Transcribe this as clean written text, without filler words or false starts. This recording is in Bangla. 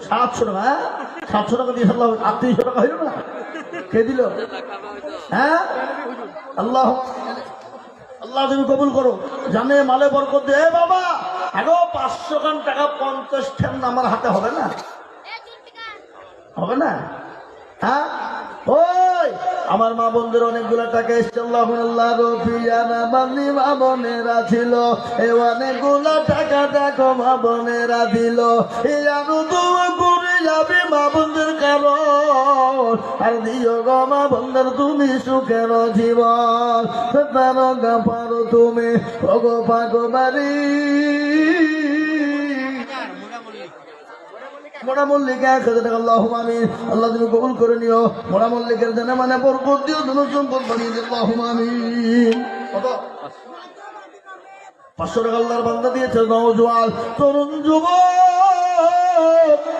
700 টাকা। হ্যাঁ 700 টাকা দিয়ে 3800 টাকা হইল না? কে দিল? হ্যাঁ আল্লাহ আল্লাহ তুমি কবুল করো, জানে মালে বরকত দে। বাবা আগো 500 খান টাকা 50 ঠান আমার হাতে হবে না? হবে না? হ্যাঁ ওই আমার মা বোনদের অনেকগুলো টাকা এসছে। আল্লাহ রফিয়ানা বান্দি মা বোনেরা ছিল, এ অনেকগুলো টাকা দেখো মা বোনেরা দিল। এই আনু তুমি করে যাবে মা বোনদের কারণ, আর দিও গো মা বোনদের তুমি সুখের জীবন। পারো তুমি ভগো পাগো বাড়ি মোড়া মল্লিকা 1000 টাকা। আল্লাহুম্মা আমিন। আল্লাহ তুমি কবুল করে নিও। মোড়া মল্লিকের জানে মানে বরকত দিও, ধন সম্পদ বাড়িয়ে দিও। আল্লাহুম্মা আমিন। কত? 500 টাকা আল্লাহর বান্দা দিয়েছে। নওজোয়ান তরুণ যুবক